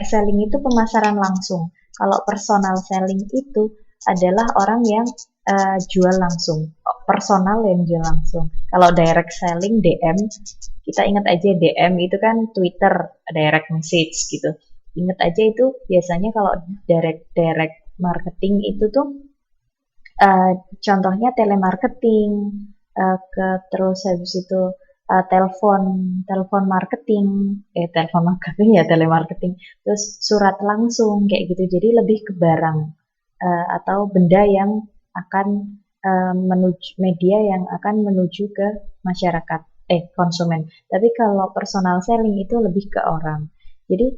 Selling itu pemasaran langsung. Kalau personal selling itu adalah orang yang jual langsung, personal yang jual langsung. Kalau direct selling DM, kita ingat aja DM itu kan Twitter, direct message gitu. Ingat aja itu biasanya kalau direct marketing itu tuh contohnya telemarketing, terus habis itu telepon telepon marketing ya telemarketing, terus surat langsung kayak gitu. Jadi lebih ke barang atau benda yang akan menuju media yang akan menuju ke masyarakat konsumen. Tapi kalau personal selling itu lebih ke orang. Jadi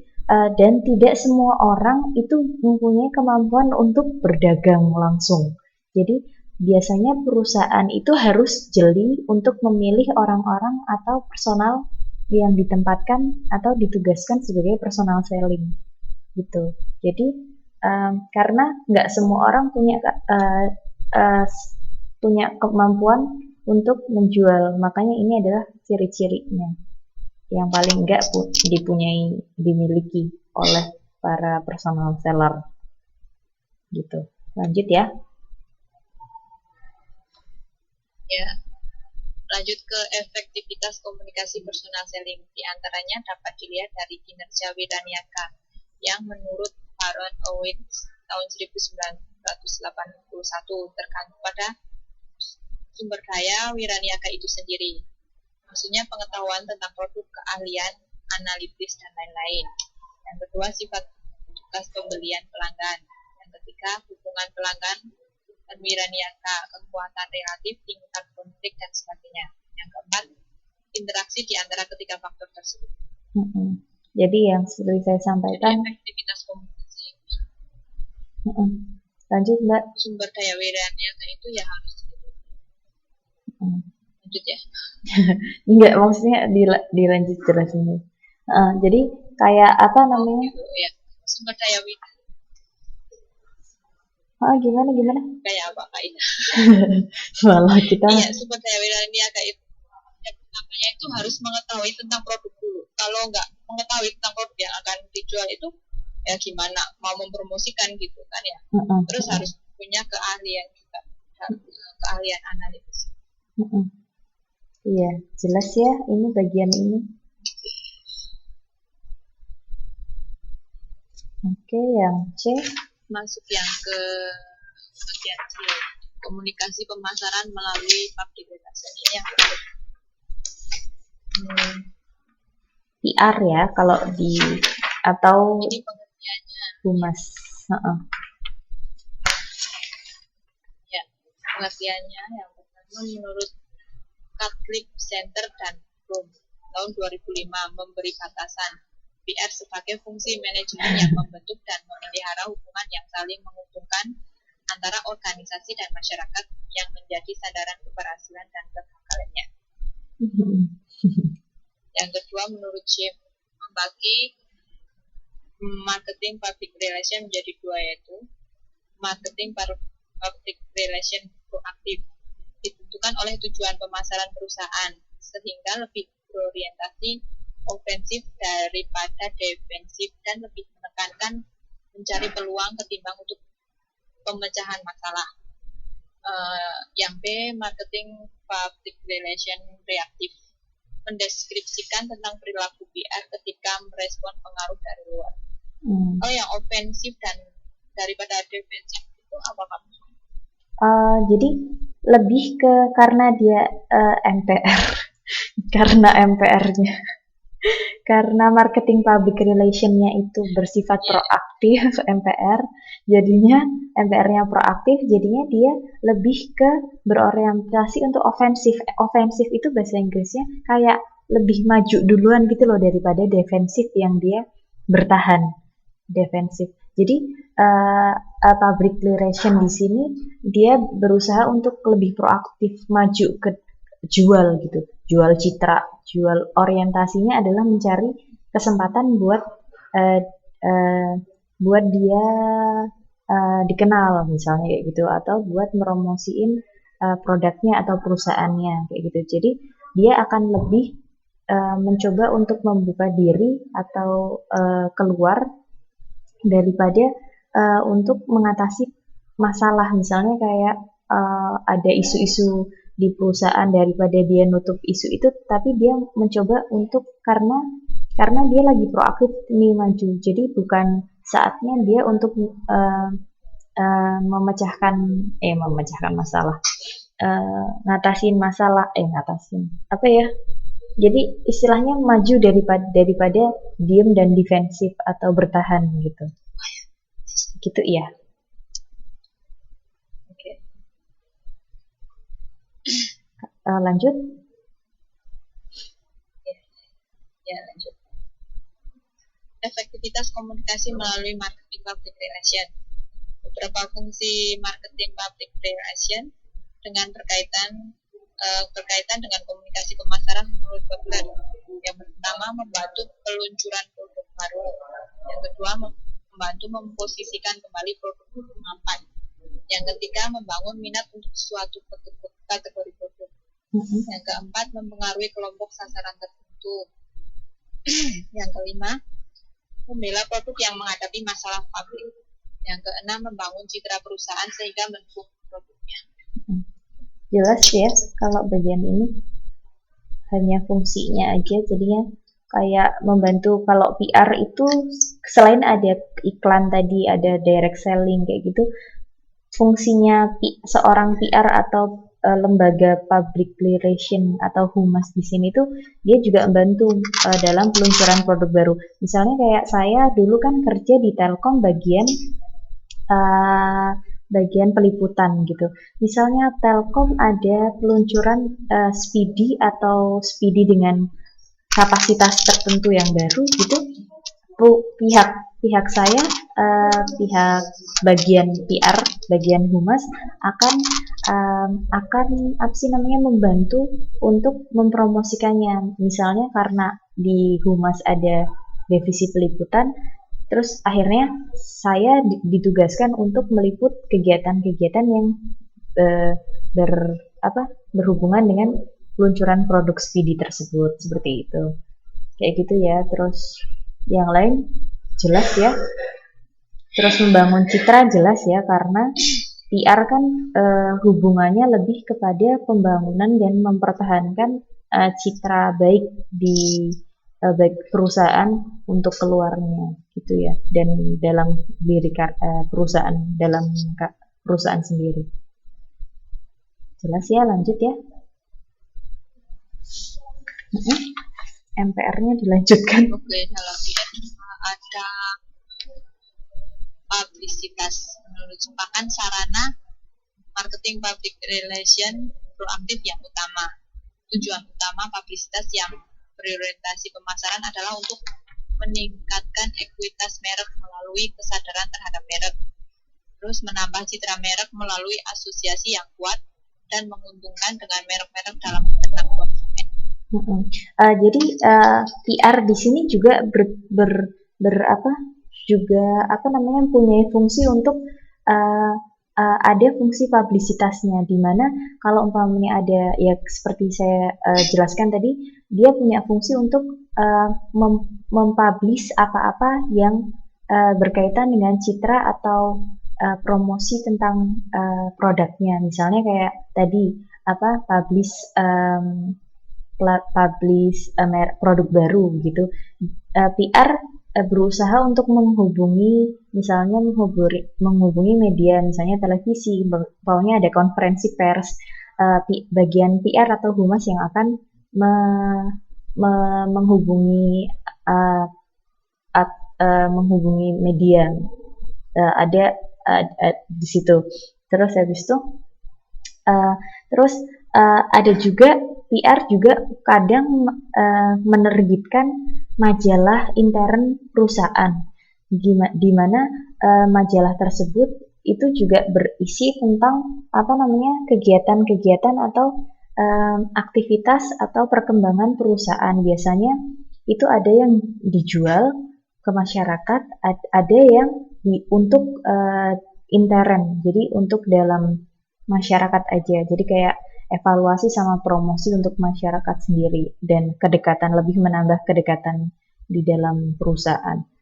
dan tidak semua orang itu mempunyai kemampuan untuk berdagang langsung. Jadi biasanya perusahaan itu harus jeli untuk memilih orang-orang atau personal yang ditempatkan atau ditugaskan sebagai personal selling gitu. Jadi karena nggak semua orang uh, punya kemampuan untuk menjual, makanya ini adalah ciri-cirinya yang paling nggak dimiliki oleh para personal seller gitu. Lanjut ya. Ya, lanjut ke efektivitas komunikasi personal selling. Di antaranya dapat dilihat dari kinerja Wiraniaka yang menurut Aaron Owens tahun 1981 tergantung pada sumber daya Wiraniaka itu sendiri. Maksudnya pengetahuan tentang produk, keahlian, analitis, dan lain-lain. Yang kedua, sifat tugas pembelian pelanggan. Yang ketiga, hubungan pelanggan dan Wiraniaka, kekuatan relatif, tingkat konflik, dan sebagainya. Yang keempat, interaksi di antara ketiga faktor tersebut. Jadi yang seperti saya sampaikan, jadi, efektivitas komunikasi. Lanjut Mbak. Sumber daya Wiraniaka itu ya harus lanjut ya. Enggak, maksudnya dilanjut jelasinnya. Jadi kayak apa namanya? Gitu, ya. Sumber daya gimana? Kayak apa kayak? Malah kita. Iya, sumber daya Wiraniaka itu yang pertamanya itu harus mengetahui tentang produk dulu. Kalau nggak mengetahui tentang produk yang akan dijual itu, ya gimana mau mempromosikan gitu kan ya. Terus harus punya keahlian juga, keahlian analitis. Iya, jelas ya ini bagian ini. Oke, yang C. Masuk yang ke bagian C, komunikasi pemasaran melalui public relations. Ini yang kedua. PR ya kalau di atau ini pengertiannya humas. Ya, pengertiannya yang pertama menurut Catholic Center dan Bloom tahun 2005 memberi batasan PR sebagai fungsi manajemen yang membentuk dan memelihara hubungan yang saling menguntungkan antara organisasi dan masyarakat yang menjadi sandaran keberhasilan dan kegagalannya. Yang kedua, menurut Jim, membagi marketing public relation menjadi dua, yaitu marketing public relation proaktif ditentukan oleh tujuan pemasaran perusahaan sehingga lebih berorientasi ofensif daripada defensif dan lebih menekankan mencari peluang ketimbang untuk pemecahan masalah. Yang B, marketing public relation reaktif mendeskripsikan tentang perilaku PR ketika merespon pengaruh dari luar. Oh, yang ofensif dan daripada defensif itu apa kamu? Jadi lebih ke karena dia MPR karena MPR-nya karena marketing public relation-nya itu bersifat proaktif MPR, jadinya MPR-nya proaktif, jadinya dia lebih ke berorientasi untuk ofensif. Ofensif itu bahasa Inggrisnya kayak lebih maju duluan gitu loh daripada defensif yang dia bertahan. Defensif. Jadi public relation di sini dia berusaha untuk lebih proaktif maju ke jual gitu, jual citra, jual orientasinya adalah mencari kesempatan buat dia dikenal misalnya kayak gitu, atau buat meromosiin produknya atau perusahaannya kayak gitu. Jadi dia akan lebih mencoba untuk membuka diri atau keluar daripada untuk mengatasi masalah, misalnya kayak ada isu-isu di perusahaan, daripada dia nutup isu itu, tapi dia mencoba untuk karena dia lagi proaktif nih maju, jadi bukan saatnya dia untuk memecahkan masalah, ngatasin apa ya, jadi istilahnya maju daripada diem dan defensif atau bertahan gitu ya. Oke. Lanjut. Ya, lanjut. Efektivitas komunikasi melalui marketing public relation. Beberapa fungsi marketing public relation dengan berkaitan dengan komunikasi pemasaran menurut Kotler. Yang pertama, membantu peluncuran produk baru. Yang kedua, membantu memposisikan kembali produk mapan. Yang ketiga, membangun minat untuk suatu kategori produk. Yang keempat, mempengaruhi kelompok sasaran tertentu. Yang kelima, membela produk yang menghadapi masalah publik. Yang keenam, membangun citra perusahaan sehingga mendukung produknya. Jelas ya, kalau bagian ini hanya fungsinya aja, jadinya kayak membantu. Kalau PR itu selain ada iklan tadi, ada direct selling kayak gitu, fungsinya seorang PR atau lembaga public relation atau humas di sini tuh dia juga membantu dalam peluncuran produk baru. Misalnya kayak saya dulu kan kerja di Telkom bagian peliputan gitu. Misalnya Telkom ada peluncuran Speedy dengan kapasitas tertentu yang baru gitu. Pihak saya, pihak bagian PR, bagian humas akan membantu untuk mempromosikannya. Misalnya karena di humas ada divisi peliputan, terus akhirnya saya ditugaskan untuk meliput kegiatan-kegiatan yang berhubungan dengan peluncuran produk Speedy tersebut, seperti itu. Kayak gitu ya. Terus yang lain jelas ya. Terus membangun citra jelas ya, karena PR kan hubungannya lebih kepada pembangunan dan mempertahankan citra baik di baik perusahaan untuk keluarnya gitu ya, dan dalam diri perusahaan, dalam perusahaan sendiri. Jelas ya, lanjut ya. MPR-nya dilanjutkan. Oke, dalam PR ada publisitas. Menurut merupakan sarana marketing public relation proaktif yang utama. Tujuan utama publisitas yang berorientasi pemasaran adalah untuk meningkatkan ekuitas merek melalui kesadaran terhadap merek, terus menambah citra merek melalui asosiasi yang kuat dan menguntungkan dengan merek-merek dalam benak konsumen. Jadi PR di sini juga punya fungsi untuk ada fungsi publisitasnya, di mana kalau umpamanya ada, ya seperti saya jelaskan tadi, dia punya fungsi untuk mempublish apa-apa yang berkaitan dengan citra atau promosi tentang produknya. Misalnya kayak tadi publish produk baru gitu. PR berusaha untuk menghubungi media, misalnya televisi, pokoknya ada konferensi pers, bagian PR atau humas yang akan menghubungi media, ada di situ. Terus habis itu ada juga PR juga kadang menerbitkan majalah intern perusahaan, di mana majalah tersebut itu juga berisi tentang kegiatan-kegiatan atau aktivitas atau perkembangan perusahaan. Biasanya itu ada yang dijual ke masyarakat, ada yang untuk intern, jadi untuk dalam masyarakat aja. Jadi kayak evaluasi sama promosi untuk masyarakat sendiri dan kedekatan lebih menambah kedekatan di dalam perusahaan.